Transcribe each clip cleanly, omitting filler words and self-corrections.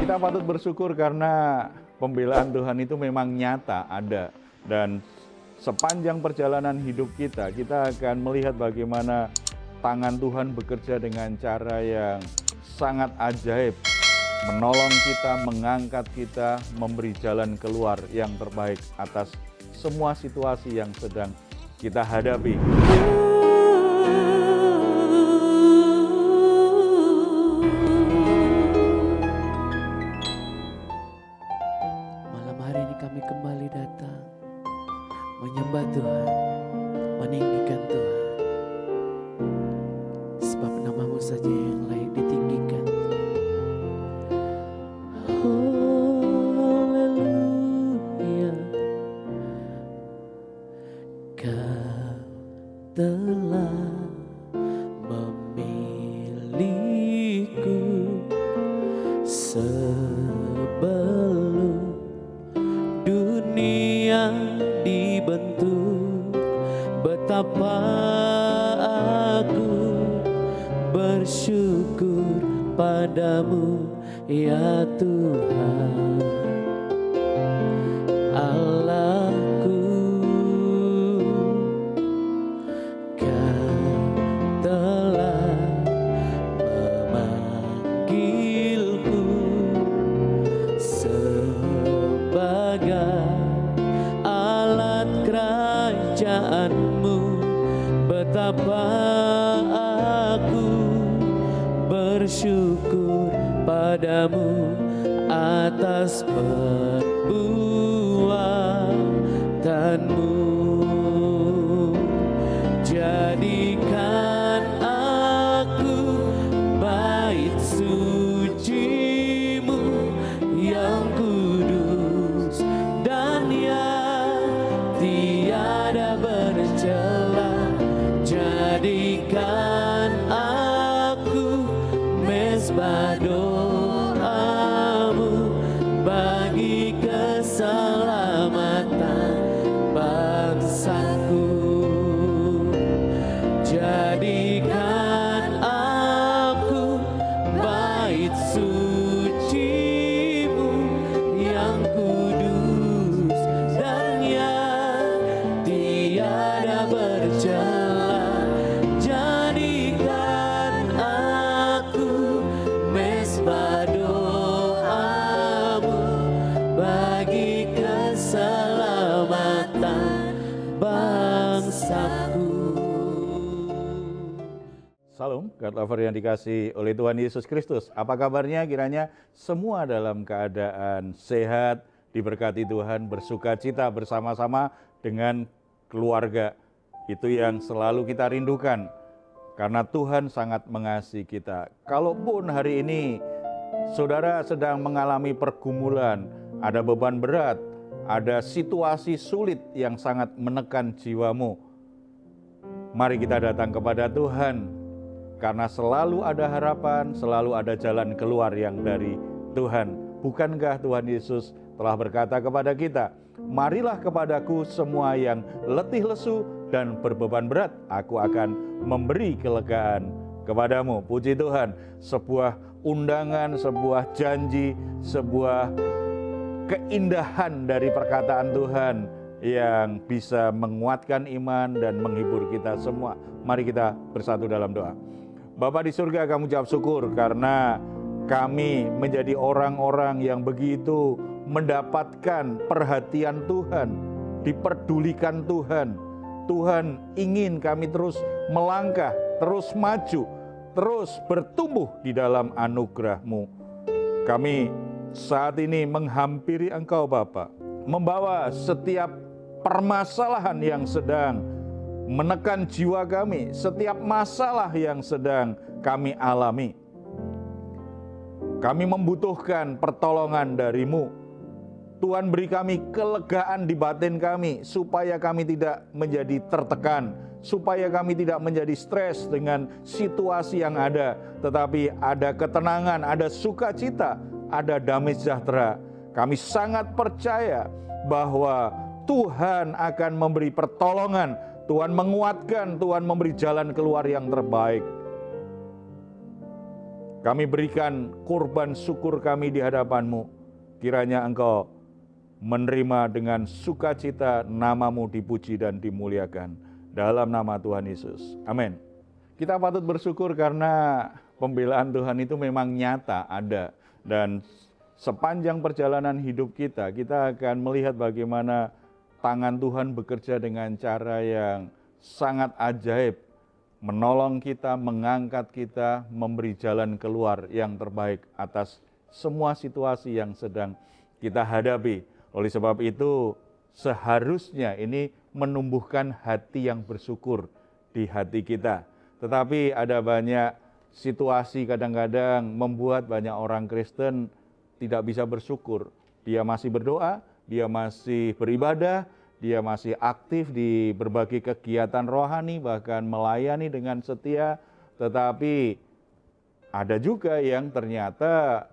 Kita patut bersyukur karena pembelaan Tuhan itu memang nyata, ada. Dan sepanjang perjalanan hidup kita akan melihat bagaimana tangan Tuhan bekerja dengan cara yang sangat ajaib. Menolong kita, mengangkat kita, memberi jalan keluar yang terbaik atas semua situasi yang sedang kita hadapi. Malam hari ini kami kembali datang menyembah Tuhan, meninggikan Tuhan. Sebab nama-Mu saja yang layak ditinggikan. Haleluya. Kau telah memilihku sebelum dunia dibentuk. Betapa aku bersyukur padamu ya Tuhan Allahku. Kau telah memanggilku sebagai alat kerajaan-Mu. Betapa aku bersyukur padamu atas perbuatanmu. Jadikan aku bait suci-Mu yang kudus dan yang tiada bercela. Jadikan aku mezbah doa-Mu bagi keselamatan bangsaku. Jadikan aku bait suci-Mu yang kudus dan yang tiada bercela. Jadikan aku mezbah doa-Mu bagi keselamatan bangsaku. Salam, God lover yang dikasihi oleh Tuhan Yesus Kristus. Apa kabarnya? Kiranya semua dalam keadaan sehat, diberkati Tuhan, bersuka cita bersama-sama dengan keluarga. Itu yang selalu kita rindukan, karena Tuhan sangat mengasihi kita. Kalaupun hari ini saudara sedang mengalami pergumulan, ada beban berat, ada situasi sulit yang sangat menekan jiwamu, mari kita datang kepada Tuhan. Karena selalu ada harapan, selalu ada jalan keluar yang dari Tuhan. Bukankah Tuhan Yesus telah berkata kepada kita, marilah kepadaku semua yang letih lesu dan berbeban berat, aku akan memberi kelegaan kepadamu. Puji Tuhan, sebuah undangan, sebuah janji, sebuah keindahan dari perkataan Tuhan yang bisa menguatkan iman dan menghibur kita semua. Mari kita bersatu dalam doa. Bapa di surga, kami ucap syukur karena kami menjadi orang-orang yang begitu mendapatkan perhatian Tuhan, diperdulikan Tuhan. Tuhan ingin kami terus melangkah, terus maju, terus bertumbuh di dalam anugerah-Mu. Kami saat ini menghampiri Engkau Bapa, membawa setiap permasalahan yang sedang menekan jiwa kami, setiap masalah yang sedang kami alami. Kami membutuhkan pertolongan dari-Mu. Tuhan, beri kami kelegaan di batin kami, supaya kami tidak menjadi tertekan, supaya kami tidak menjadi stres dengan situasi yang ada, tetapi ada ketenangan, ada sukacita, ada damai sejahtera. Kami sangat percaya bahwa Tuhan akan memberi pertolongan, Tuhan menguatkan, Tuhan memberi jalan keluar yang terbaik. Kami berikan kurban syukur kami di hadapan-Mu. Kiranya Engkau menerima dengan sukacita, nama-Mu dipuji dan dimuliakan. Dalam nama Tuhan Yesus. Amin. Kita patut bersyukur karena pembelaan Tuhan itu memang nyata, ada. Dan sepanjang perjalanan hidup kita, kita akan melihat bagaimana tangan Tuhan bekerja dengan cara yang sangat ajaib, menolong kita, mengangkat kita, memberi jalan keluar yang terbaik atas semua situasi yang sedang kita hadapi. Oleh sebab itu, seharusnya ini menumbuhkan hati yang bersyukur di hati kita. Tetapi ada banyak situasi kadang-kadang membuat banyak orang Kristen tidak bisa bersyukur. Dia masih berdoa, dia masih beribadah, dia masih aktif di berbagai kegiatan rohani, bahkan melayani dengan setia, tetapi ada juga yang ternyata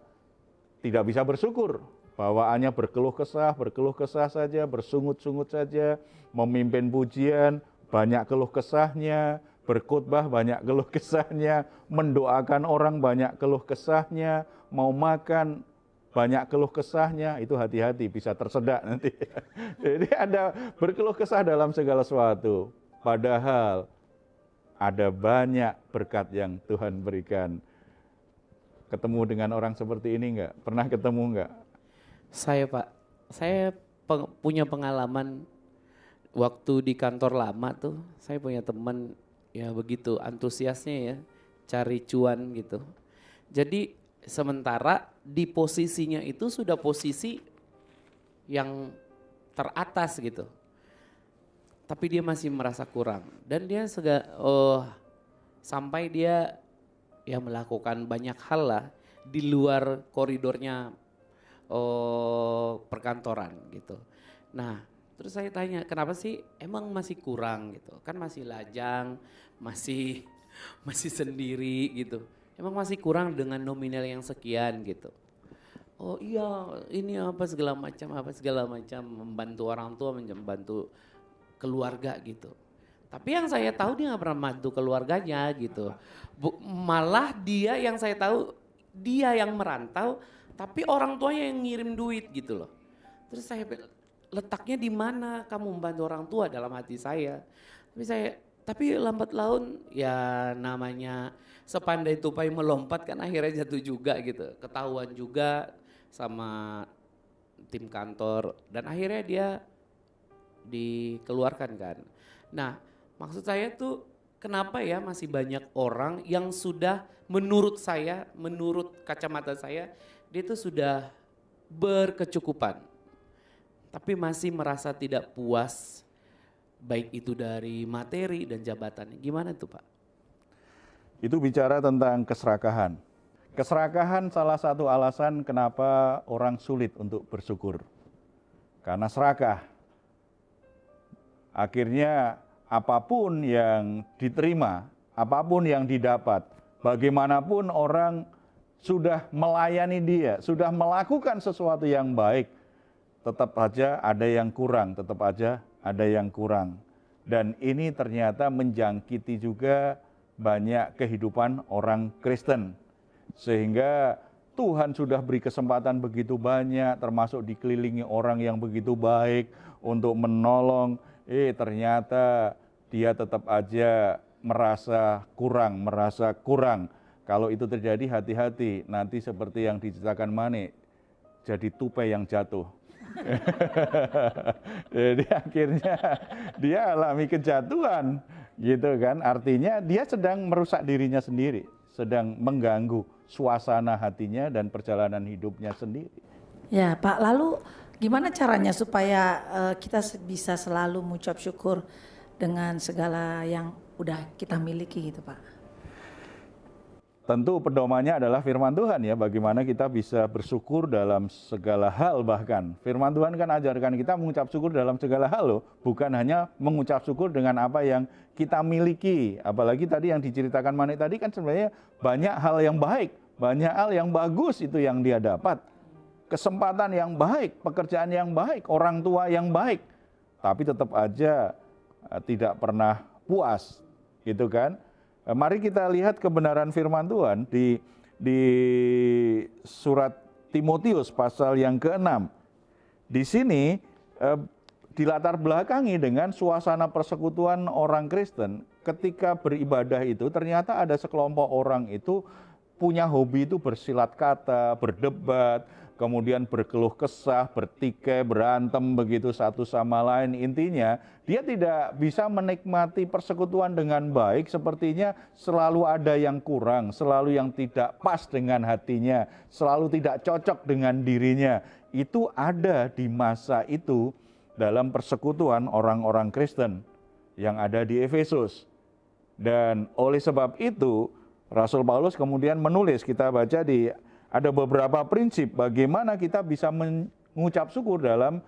tidak bisa bersyukur. Bawaannya berkeluh kesah saja, bersungut-sungut saja, memimpin pujian, banyak keluh kesahnya, berkhotbah banyak keluh kesahnya, mendoakan orang banyak keluh kesahnya, mau makan banyak keluh kesahnya, itu hati-hati bisa tersedak nanti. Jadi ada berkeluh kesah dalam segala sesuatu. Padahal ada banyak berkat yang Tuhan berikan. Ketemu dengan orang seperti ini enggak? Pernah ketemu enggak? Saya Pak, saya punya pengalaman waktu di kantor lama tuh, saya punya teman ya begitu antusiasnya ya, cari cuan gitu. Jadi sementara di posisinya itu sudah posisi yang teratas gitu. Tapi dia masih merasa kurang dan dia sampai dia ya melakukan banyak hal lah di luar koridornya perkantoran gitu. Nah, terus saya tanya, kenapa sih emang masih kurang gitu? Kan masih lajang, masih sendiri gitu. Emang masih kurang dengan nominal yang sekian gitu. Oh iya, ini apa segala macam membantu orang tua, membantu keluarga gitu. Tapi yang saya tahu dia nggak pernah membantu keluarganya gitu. Malah dia yang saya tahu dia yang merantau, tapi orang tuanya yang ngirim duit gitu loh. Terus saya letaknya di mana kamu membantu orang tua dalam hati saya. Tapi lambat laun ya namanya sepandai tupai melompat kan akhirnya jatuh juga gitu. Ketahuan juga sama tim kantor dan akhirnya dia dikeluarkan kan. Nah maksud saya tuh kenapa ya masih banyak orang yang sudah menurut saya, menurut kacamata saya dia tuh sudah berkecukupan. Tapi masih merasa tidak puas baik itu dari materi dan jabatannya. Gimana tuh Pak? Itu bicara tentang keserakahan. Keserakahan salah satu alasan kenapa orang sulit untuk bersyukur. Karena serakah. Akhirnya apapun yang diterima, apapun yang didapat, bagaimanapun orang sudah melayani dia, sudah melakukan sesuatu yang baik, tetap aja ada yang kurang, tetap aja ada yang kurang. Dan ini ternyata menjangkiti juga banyak kehidupan orang Kristen. Sehingga Tuhan sudah beri kesempatan begitu banyak, termasuk dikelilingi orang yang begitu baik untuk menolong. Ternyata dia tetap aja merasa kurang. Kalau itu terjadi hati-hati, nanti seperti yang diceritakan Mane, jadi tupai yang jatuh. Jadi akhirnya dia alami kejatuhan gitu kan. Artinya dia sedang merusak dirinya sendiri, sedang mengganggu suasana hatinya dan perjalanan hidupnya sendiri. Ya Pak, lalu gimana caranya supaya kita bisa selalu mengucap syukur dengan segala yang udah kita miliki gitu Pak? Tentu pedomannya adalah firman Tuhan ya, bagaimana kita bisa bersyukur dalam segala hal bahkan. Firman Tuhan kan ajarkan kita mengucap syukur dalam segala hal loh, bukan hanya mengucap syukur dengan apa yang kita miliki. Apalagi tadi yang diceritakan Manik tadi kan sebenarnya banyak hal yang baik, banyak hal yang bagus itu yang dia dapat. Kesempatan yang baik, pekerjaan yang baik, orang tua yang baik. Tapi tetap aja tidak pernah puas gitu kan. Mari kita lihat kebenaran firman Tuhan di di surat Timotius pasal yang ke-6. Di sini dilatar belakangi dengan suasana persekutuan orang Kristen. Ketika beribadah itu ternyata ada sekelompok orang itu punya hobi itu bersilat kata, berdebat, kemudian berkeluh kesah, bertikai, berantem begitu satu sama lain. Intinya dia tidak bisa menikmati persekutuan dengan baik, sepertinya selalu ada yang kurang, selalu yang tidak pas dengan hatinya, selalu tidak cocok dengan dirinya. Itu ada di masa itu dalam persekutuan orang-orang Kristen yang ada di Efesus. Dan oleh sebab itu Rasul Paulus kemudian menulis, kita baca ada beberapa prinsip bagaimana kita bisa mengucap syukur dalam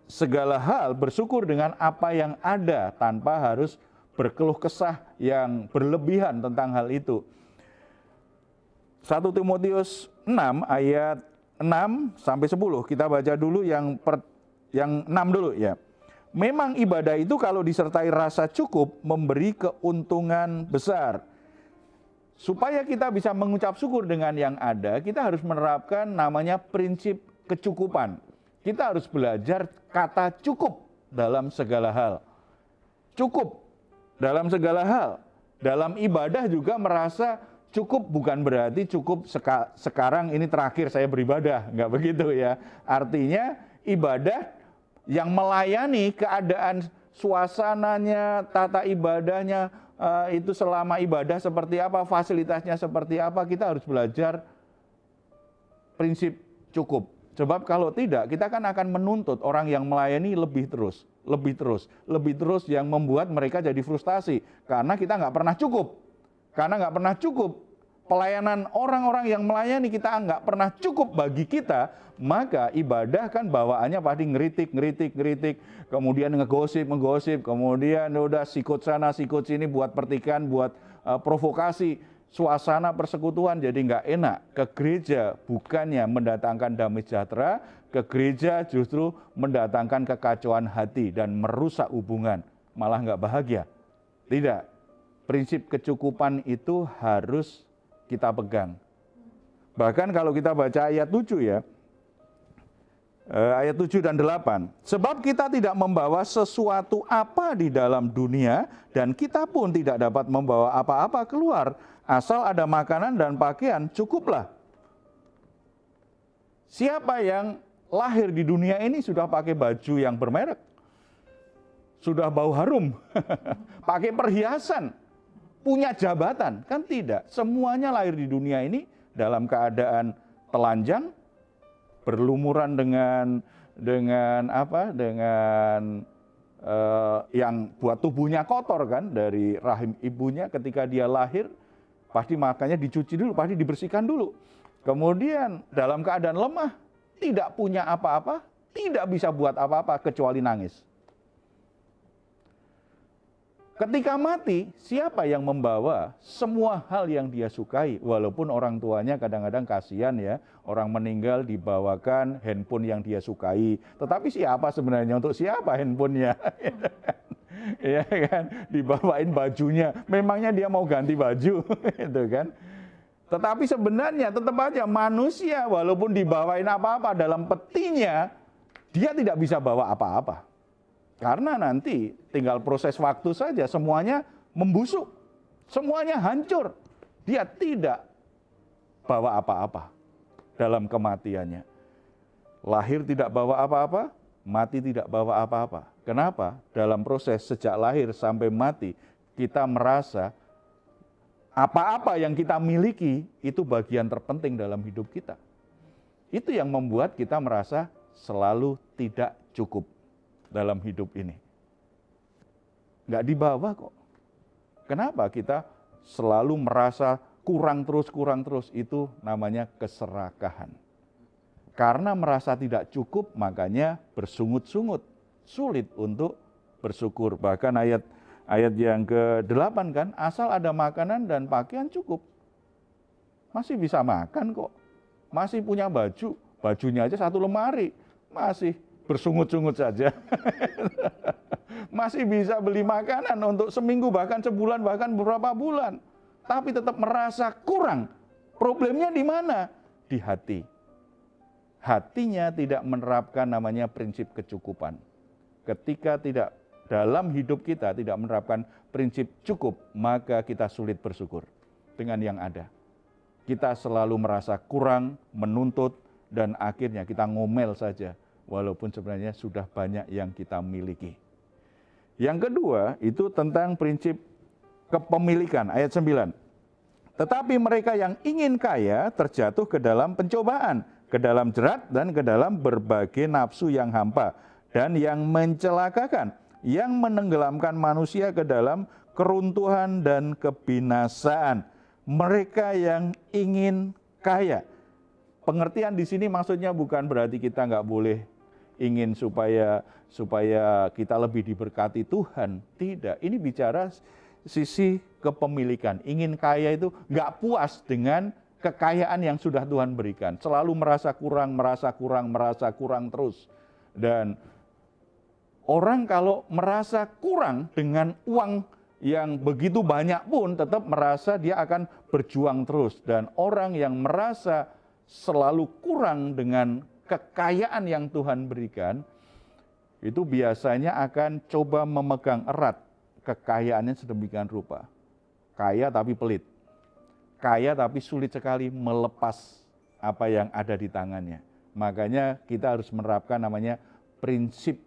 segala hal, bersyukur dengan apa yang ada tanpa harus berkeluh kesah yang berlebihan tentang hal itu. 1 Timotius 6 ayat 6 sampai 10, kita baca dulu yang 6 dulu ya. Memang ibadah itu kalau disertai rasa cukup memberi keuntungan besar. Supaya kita bisa mengucap syukur dengan yang ada, kita harus menerapkan namanya prinsip kecukupan. Kita harus belajar kata cukup dalam segala hal. Cukup dalam segala hal. Dalam ibadah juga merasa cukup bukan berarti cukup sekarang ini terakhir saya beribadah. Enggak begitu ya. Artinya ibadah yang melayani keadaan suasananya, tata ibadahnya, itu selama ibadah seperti apa, fasilitasnya seperti apa, kita harus belajar prinsip cukup. Sebab kalau tidak, kita kan akan menuntut orang yang melayani lebih terus yang membuat mereka jadi frustasi. Karena kita nggak pernah cukup. Karena nggak pernah cukup, pelayanan orang-orang yang melayani kita nggak pernah cukup bagi kita, maka ibadah kan bawaannya pasti ngeritik, kemudian ngegosip, kemudian udah sikut sana, sikut sini buat pertikan, buat provokasi, suasana persekutuan jadi nggak enak. Ke gereja bukannya mendatangkan damai sejahtera, ke gereja justru mendatangkan kekacauan hati dan merusak hubungan, malah nggak bahagia. Tidak, prinsip kecukupan itu harus kita pegang. Bahkan kalau kita baca ayat 7 ya, ayat 7 dan 8. Sebab kita tidak membawa sesuatu apa di dalam dunia dan kita pun tidak dapat membawa apa-apa keluar. Asal ada makanan dan pakaian, cukuplah. Siapa yang lahir di dunia ini sudah pakai baju yang bermerek? Sudah bau harum? Pakai perhiasan? Punya jabatan? Kan tidak. Semuanya lahir di dunia ini dalam keadaan telanjang, berlumuran dengan yang buat tubuhnya kotor kan, dari rahim ibunya ketika dia lahir pasti makanya dicuci dulu, pasti dibersihkan dulu. Kemudian dalam keadaan lemah, tidak punya apa-apa, tidak bisa buat apa-apa kecuali nangis. Ketika mati, siapa yang membawa semua hal yang dia sukai? Walaupun orang tuanya kadang-kadang kasihan ya, orang meninggal dibawakan handphone yang dia sukai. Tetapi siapa sebenarnya, untuk siapa handphonenya? Ya kan, dibawain bajunya. Memangnya dia mau ganti baju, gitu kan? Tetapi sebenarnya tetap aja manusia walaupun dibawain apa-apa dalam petinya, dia tidak bisa bawa apa-apa. Karena nanti tinggal proses waktu saja, semuanya membusuk, semuanya hancur. Dia tidak bawa apa-apa dalam kematiannya. Lahir tidak bawa apa-apa, mati tidak bawa apa-apa. Kenapa? Dalam proses sejak lahir sampai mati, kita merasa apa-apa yang kita miliki itu bagian terpenting dalam hidup kita. Itu yang membuat kita merasa selalu tidak cukup dalam hidup ini. Nggak dibawa kok. Kenapa kita selalu merasa kurang terus, itu namanya keserakahan. Karena merasa tidak cukup, makanya bersungut-sungut, sulit untuk bersyukur. Bahkan ayat yang ke-8 kan, asal ada makanan dan pakaian cukup. Masih bisa makan kok, masih punya baju, bajunya aja satu lemari, masih bersungut-sungut saja. Masih bisa beli makanan untuk seminggu, bahkan sebulan, bahkan beberapa bulan. Tapi tetap merasa kurang. Problemnya di mana? Di hati. Hatinya tidak menerapkan namanya prinsip kecukupan. Ketika tidak dalam hidup kita tidak menerapkan prinsip cukup, maka kita sulit bersyukur dengan yang ada. Kita selalu merasa kurang, menuntut, dan akhirnya kita ngomel saja, walaupun sebenarnya sudah banyak yang kita miliki. Yang kedua, itu tentang prinsip kepemilikan, ayat 9. Tetapi mereka yang ingin kaya terjatuh ke dalam pencobaan, ke dalam jerat, dan ke dalam berbagai nafsu yang hampa, dan yang mencelakakan, yang menenggelamkan manusia ke dalam keruntuhan dan kebinasaan. Mereka yang ingin kaya. Pengertian di sini maksudnya bukan berarti kita nggak boleh ingin supaya kita lebih diberkati Tuhan. Tidak, ini bicara sisi kepemilikan. Ingin kaya itu nggak puas dengan kekayaan yang sudah Tuhan berikan. Selalu merasa kurang terus. Dan orang kalau merasa kurang dengan uang yang begitu banyak pun tetap merasa dia akan berjuang terus. Dan orang yang merasa selalu kurang dengan kekayaan yang Tuhan berikan, itu biasanya akan coba memegang erat kekayaannya sedemikian rupa. Kaya tapi pelit. Kaya tapi sulit sekali melepas apa yang ada di tangannya. Makanya kita harus menerapkan namanya prinsip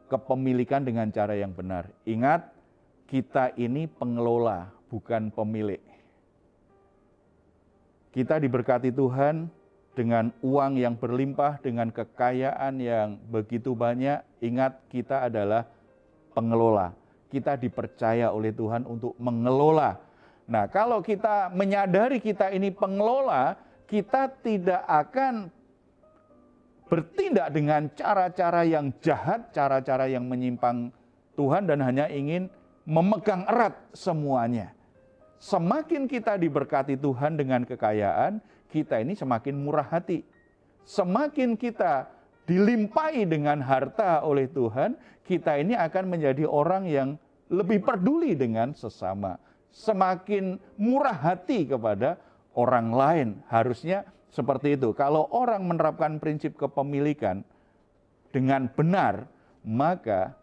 kepemilikan dengan cara yang benar. Ingat, kita ini pengelola, bukan pemilik. Kita diberkati Tuhan dengan uang yang berlimpah, dengan kekayaan yang begitu banyak. Ingat, kita adalah pengelola. Kita dipercaya oleh Tuhan untuk mengelola. Nah, kalau kita menyadari kita ini pengelola, kita tidak akan bertindak dengan cara-cara yang jahat, cara-cara yang menyimpang Tuhan dan hanya ingin memegang erat semuanya. Semakin kita diberkati Tuhan dengan kekayaan, kita ini semakin murah hati. Semakin kita dilimpahi dengan harta oleh Tuhan, kita ini akan menjadi orang yang lebih peduli dengan sesama. Semakin murah hati kepada orang lain. Harusnya seperti itu. Kalau orang menerapkan prinsip kepemilikan dengan benar, maka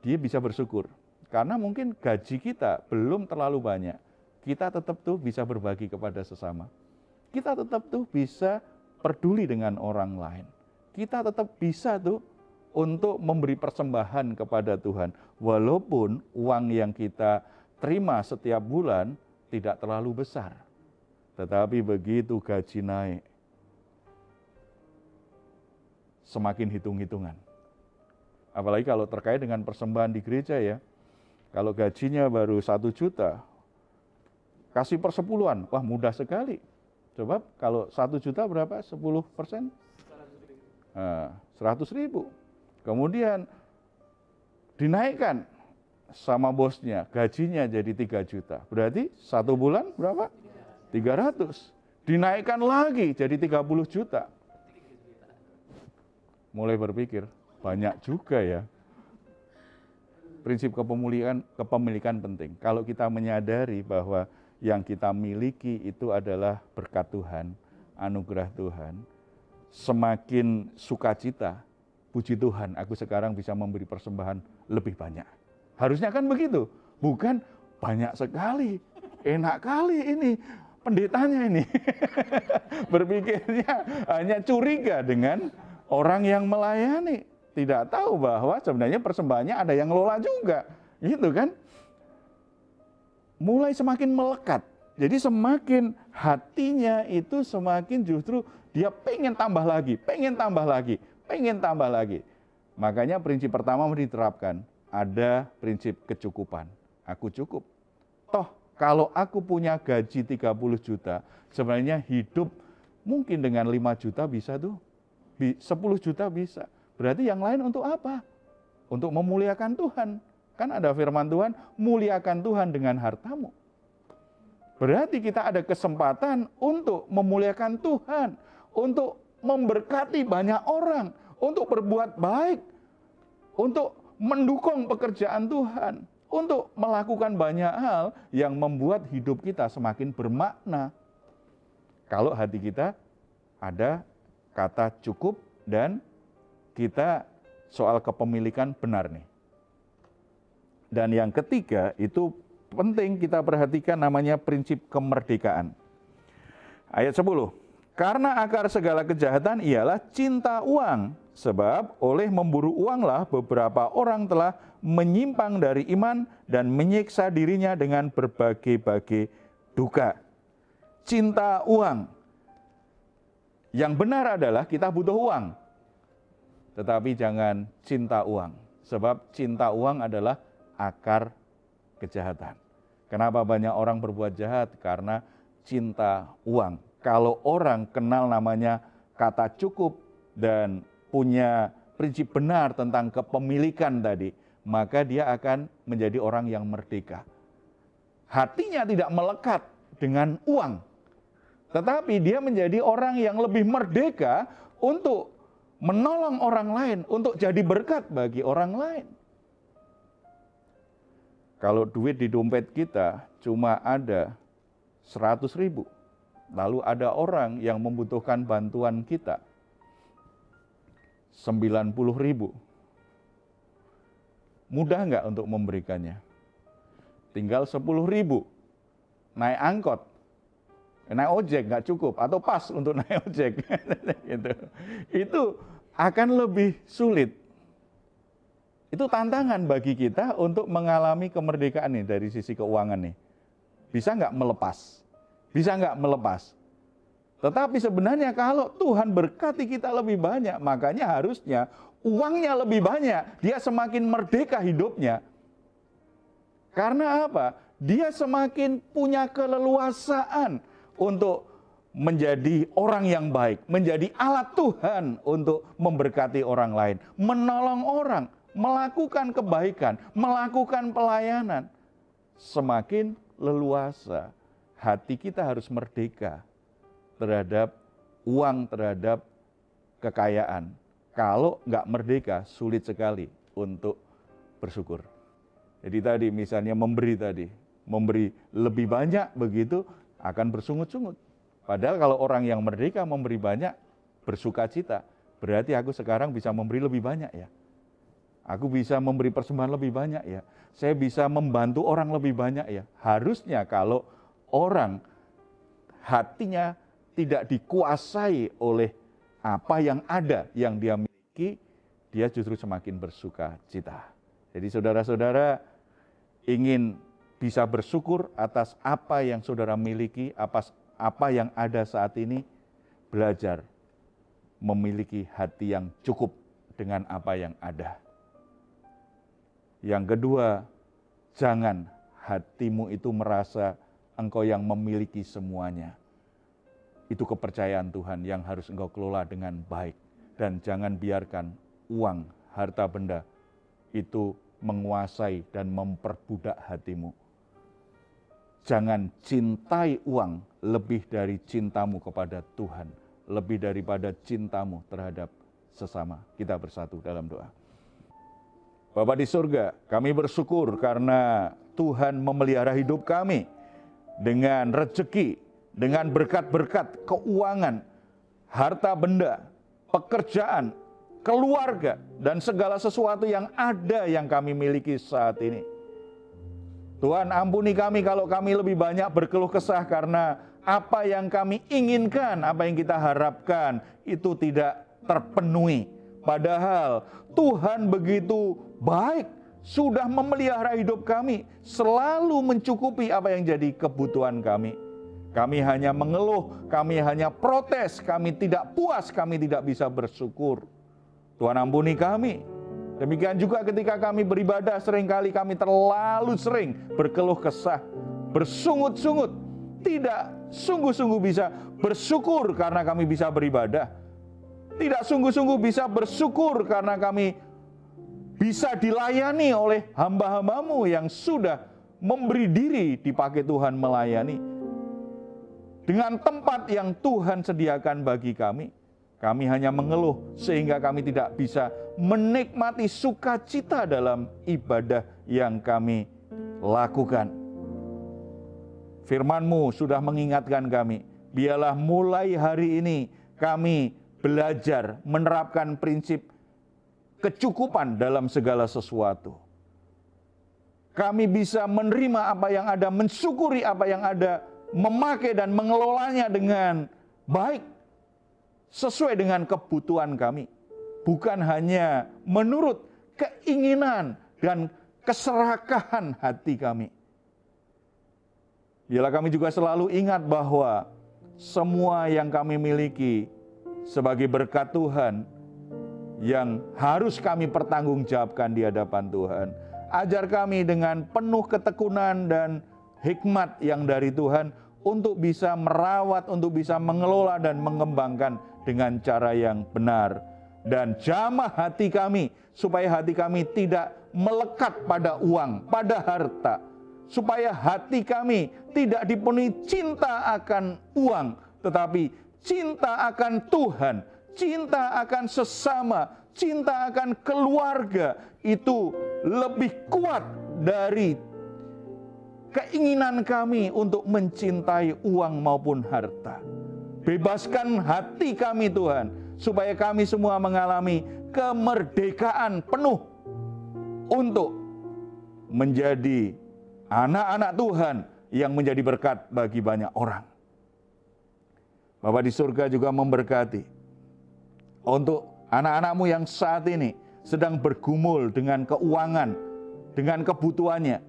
dia bisa bersyukur. Karena mungkin gaji kita belum terlalu banyak. Kita tetap tuh bisa berbagi kepada sesama. Kita tetap tuh bisa peduli dengan orang lain. Kita tetap bisa tuh untuk memberi persembahan kepada Tuhan. Walaupun uang yang kita terima setiap bulan tidak terlalu besar. Tetapi begitu gaji naik, semakin hitung-hitungan. Apalagi kalau terkait dengan persembahan di gereja ya. Kalau gajinya baru 1 juta, kasih persepuluhan, wah mudah sekali. Coba kalau 1 juta berapa? 10%? 100.000. Kemudian dinaikkan sama bosnya, gajinya jadi 3 juta. Berarti 1 bulan berapa? 300. Dinaikkan lagi jadi 30 juta. Mulai berpikir, banyak juga ya. Prinsip kepemilikan penting. Kalau kita menyadari bahwa yang kita miliki itu adalah berkat Tuhan, anugerah Tuhan, semakin sukacita, puji Tuhan, aku sekarang bisa memberi persembahan lebih banyak. Harusnya kan begitu, bukan banyak sekali, enak kali ini, pendetanya ini. Berpikirnya hanya curiga dengan orang yang melayani. Tidak tahu bahwa sebenarnya persembahannya ada yang ngelola juga. Gitu kan. Mulai semakin melekat. Jadi semakin hatinya itu semakin justru dia pengen tambah lagi, pengen tambah lagi, pengen tambah lagi. Makanya prinsip pertama harus diterapkan. Ada prinsip kecukupan. Aku cukup. Toh kalau aku punya gaji 30 juta, sebenarnya hidup mungkin dengan 5 juta bisa tuh. 10 juta bisa. Berarti yang lain untuk apa? Untuk memuliakan Tuhan. Kan ada firman Tuhan, muliakan Tuhan dengan hartamu. Berarti kita ada kesempatan untuk memuliakan Tuhan. Untuk memberkati banyak orang. Untuk berbuat baik. Untuk mendukung pekerjaan Tuhan. Untuk melakukan banyak hal yang membuat hidup kita semakin bermakna. Kalau hati kita ada kata cukup dan kita soal kepemilikan benar nih. Dan yang ketiga itu penting kita perhatikan namanya prinsip kemerdekaan. Ayat 10. Karena akar segala kejahatan ialah cinta uang, sebab oleh memburu uanglah beberapa orang telah menyimpang dari iman dan menyiksa dirinya dengan berbagai-bagai duka. Cinta uang. Yang benar adalah kita butuh uang. Tetapi jangan cinta uang. Sebab cinta uang adalah akar kejahatan. Kenapa banyak orang berbuat jahat? Karena cinta uang. Kalau orang kenal namanya kata cukup dan punya prinsip benar tentang kepemilikan tadi, maka dia akan menjadi orang yang merdeka. Hatinya tidak melekat dengan uang, tetapi dia menjadi orang yang lebih merdeka untuk menolong orang lain, untuk jadi berkat bagi orang lain. Kalau duit di dompet kita cuma ada 100.000, lalu ada orang yang membutuhkan bantuan kita 90.000. Mudah nggak untuk memberikannya? Tinggal 10.000. Naik angkot, naik ojek nggak cukup, atau pas untuk naik ojek. Itu akan lebih sulit. Itu tantangan bagi kita untuk mengalami kemerdekaan nih dari sisi keuangan nih. Bisa nggak melepas? Bisa nggak melepas? Tetapi sebenarnya kalau Tuhan berkati kita lebih banyak, makanya harusnya uangnya lebih banyak. Dia semakin merdeka hidupnya. Karena apa? Dia semakin punya keleluasaan untuk menjadi orang yang baik, menjadi alat Tuhan untuk memberkati orang lain, menolong orang, melakukan kebaikan, melakukan pelayanan. Semakin leluasa, hati kita harus merdeka terhadap uang, terhadap kekayaan. Kalau nggak merdeka, sulit sekali untuk bersyukur. Jadi tadi misalnya memberi lebih banyak begitu akan bersungut-sungut. Padahal kalau orang yang merdeka memberi banyak, bersuka cita, berarti aku sekarang bisa memberi lebih banyak ya. Aku bisa memberi persembahan lebih banyak ya. Saya bisa membantu orang lebih banyak ya. Harusnya kalau orang hatinya tidak dikuasai oleh apa yang ada yang dia miliki, dia justru semakin bersuka cita. Jadi saudara-saudara ingin bisa bersyukur atas apa yang saudara miliki, apa yang ada saat ini, belajar memiliki hati yang cukup dengan apa yang ada. Yang kedua, jangan hatimu itu merasa engkau yang memiliki semuanya. Itu kepercayaan Tuhan yang harus engkau kelola dengan baik. Dan jangan biarkan uang, harta benda itu menguasai dan memperbudak hatimu. Jangan cintai uang lebih dari cintamu kepada Tuhan, lebih daripada cintamu terhadap sesama. Kita bersatu dalam doa. Bapa di surga, kami bersyukur karena Tuhan memelihara hidup kami dengan rezeki, dengan berkat-berkat, keuangan, harta benda, pekerjaan, keluarga, dan segala sesuatu yang ada yang kami miliki saat ini. Tuhan, ampuni kami kalau kami lebih banyak berkeluh kesah karena apa yang kami inginkan, apa yang kita harapkan itu tidak terpenuhi. Padahal Tuhan begitu baik, sudah memelihara hidup kami, selalu mencukupi apa yang jadi kebutuhan kami. Kami hanya mengeluh, kami hanya protes, kami tidak puas, kami tidak bisa bersyukur. Tuhan ampuni kami. Demikian juga ketika kami beribadah, seringkali kami terlalu sering berkeluh kesah, bersungut-sungut, tidak sungguh-sungguh bisa bersyukur karena kami bisa beribadah. Tidak sungguh-sungguh bisa bersyukur karena kami bisa dilayani oleh hamba-hambamu yang sudah memberi diri dipakai Tuhan melayani. Dengan tempat yang Tuhan sediakan bagi kami, kami hanya mengeluh sehingga kami tidak bisa menikmati sukacita dalam ibadah yang kami lakukan. Firman-Mu sudah mengingatkan kami, Biarlah mulai hari ini kami belajar menerapkan prinsip kecukupan dalam segala sesuatu. Kami bisa menerima apa yang ada, mensyukuri apa yang ada, memakai dan mengelolanya dengan baik, sesuai dengan kebutuhan kami. Bukan hanya menurut keinginan dan keserakahan hati kami. Biarlah kami juga selalu ingat bahwa semua yang kami miliki sebagai berkat Tuhan yang harus kami pertanggungjawabkan di hadapan Tuhan. Ajar kami dengan penuh ketekunan dan hikmat yang dari Tuhan untuk bisa merawat, untuk bisa mengelola dan mengembangkan dengan cara yang benar. Dan jamah hati kami supaya hati kami tidak melekat pada uang, pada harta. Supaya hati kami tidak dipenuhi cinta akan uang, tetapi cinta akan Tuhan, cinta akan sesama, cinta akan keluarga itu lebih kuat dari keinginan kami untuk mencintai uang maupun harta. Bebaskan hati kami Tuhan, supaya kami semua mengalami kemerdekaan penuh untuk menjadi anak-anak Tuhan yang menjadi berkat bagi banyak orang. Bapa di surga juga memberkati untuk anak-anakmu yang saat ini sedang bergumul dengan keuangan, dengan kebutuhannya,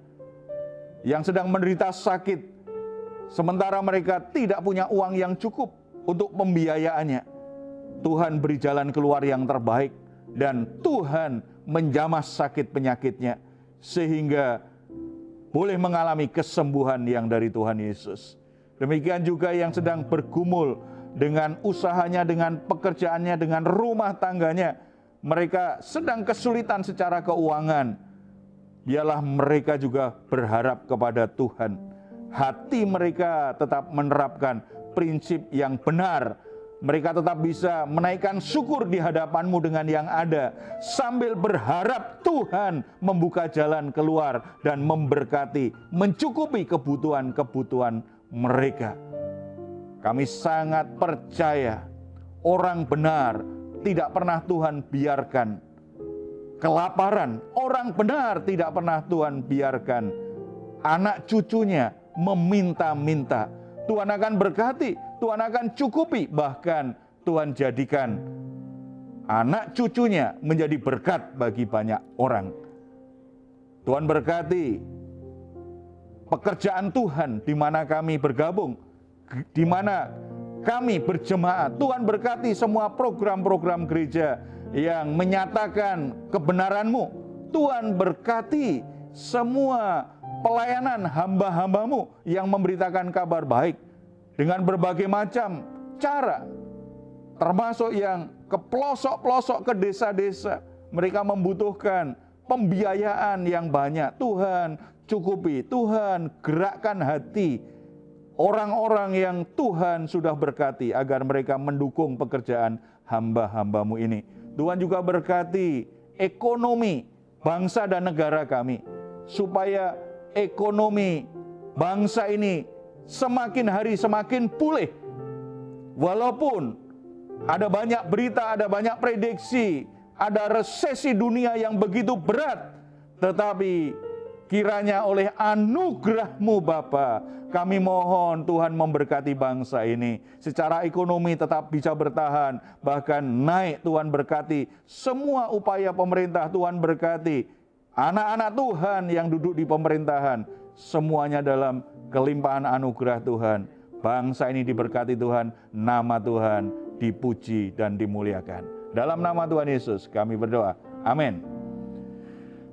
yang sedang menderita sakit, sementara mereka tidak punya uang yang cukup untuk pembiayaannya. Tuhan beri jalan keluar yang terbaik, dan Tuhan menjamah sakit penyakitnya, sehingga boleh mengalami kesembuhan yang dari Tuhan Yesus. Demikian juga yang sedang bergumul dengan usahanya, dengan pekerjaannya, dengan rumah tangganya. Mereka sedang kesulitan secara keuangan. Biarlah mereka juga berharap kepada Tuhan. Hati mereka tetap menerapkan prinsip yang benar. Mereka tetap bisa menaikkan syukur di hadapan-Mu dengan yang ada, sambil berharap Tuhan membuka jalan keluar dan memberkati, mencukupi kebutuhan-kebutuhan mereka. Kami sangat percaya orang benar tidak pernah Tuhan biarkan kelaparan. Orang benar tidak pernah Tuhan biarkan anak cucunya meminta-minta. Tuhan akan berkati, Tuhan akan cukupi, bahkan Tuhan jadikan anak cucunya menjadi berkat bagi banyak orang. Tuhan berkati pekerjaan Tuhan di mana kami bergabung, di mana kami berjemaat. Tuhan berkati semua program-program gereja yang menyatakan kebenaran-Mu. Tuhan berkati semua pelayanan hamba-hamba-Mu yang memberitakan kabar baik dengan berbagai macam cara, termasuk yang ke pelosok-pelosok, ke desa-desa. Mereka membutuhkan pembiayaan yang banyak. Tuhan cukupi, Tuhan gerakkan hati orang-orang yang Tuhan sudah berkati agar mereka mendukung pekerjaan hamba-hamba-Mu ini. Tuhan juga berkati ekonomi bangsa dan negara kami, supaya ekonomi bangsa ini semakin hari semakin pulih. Walaupun ada banyak berita, ada banyak prediksi, ada resesi dunia yang begitu berat, tetapi kiranya oleh anugerah-Mu Bapa, kami mohon Tuhan memberkati bangsa ini. Secara ekonomi tetap bisa bertahan, bahkan naik. Tuhan berkati semua upaya pemerintah, Tuhan berkati anak-anak Tuhan yang duduk di pemerintahan. Semuanya dalam kelimpahan anugerah Tuhan. Bangsa ini diberkati Tuhan, nama Tuhan dipuji dan dimuliakan. Dalam nama Tuhan Yesus kami berdoa. Amin.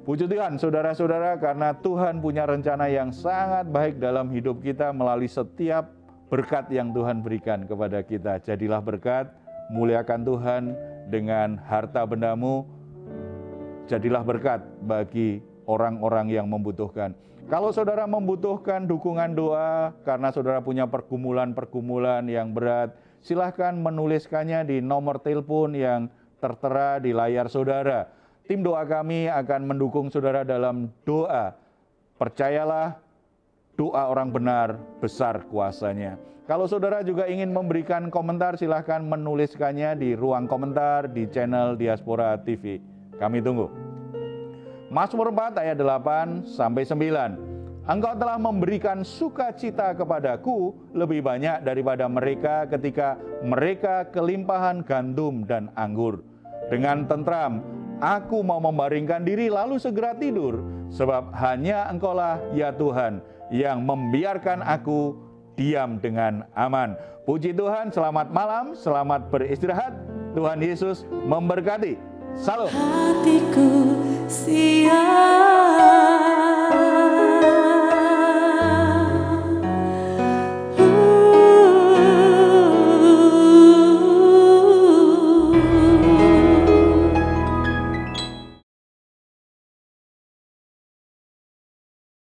Puji Tuhan saudara-saudara, karena Tuhan punya rencana yang sangat baik dalam hidup kita melalui setiap berkat yang Tuhan berikan kepada kita. Jadilah berkat, muliakan Tuhan dengan harta bendamu. Jadilah berkat bagi orang-orang yang membutuhkan. Kalau saudara membutuhkan dukungan doa karena saudara punya pergumulan-pergumulan yang berat, silahkan menuliskannya di nomor telepon yang tertera di layar saudara. Tim doa kami akan mendukung saudara dalam doa. Percayalah, doa orang benar besar kuasanya. Kalau saudara juga ingin memberikan komentar, silahkan menuliskannya di ruang komentar di channel Diaspora TV. Kami tunggu. Mazmur 4 ayat 8 sampai 9. Engkau telah memberikan sukacita kepadaku lebih banyak daripada mereka ketika mereka kelimpahan gandum dan anggur. Dengan tentram, aku mau membaringkan diri lalu segera tidur, sebab hanya Engkaulah ya Tuhan yang membiarkan aku diam dengan aman. Puji Tuhan, selamat malam, selamat beristirahat. Tuhan Yesus memberkati. Salam. Hatiku siap